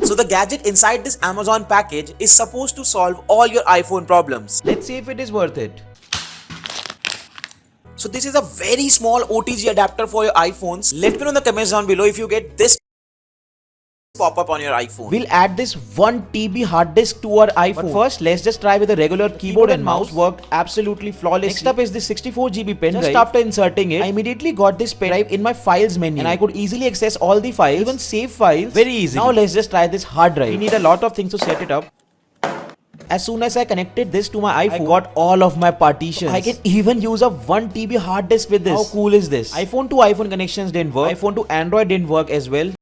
So the gadget inside this Amazon package is supposed to solve all your iPhone problems. Let's see if it is worth it. So this is a very small OTG adapter for your iPhones. Let me know in the comments down below if you get this pop-up on your iPhone. We'll add this 1 TB hard disk to our iPhone. But first, let's just try with a regular keyboard and mouse. Worked absolutely flawlessly. Next up is the 64 GB pen drive. Just after inserting it, I immediately got this pen drive in my files menu, and I could easily access all the files, even save files, very easily. Now let's just try this hard drive. We need a lot of things to set it up. As soon as I connected this to my iPhone, I got all of my partitions. I can even use a 1 TB hard disk with this. How cool is this? iPhone to iPhone connections didn't work. iPhone to Android didn't work as well.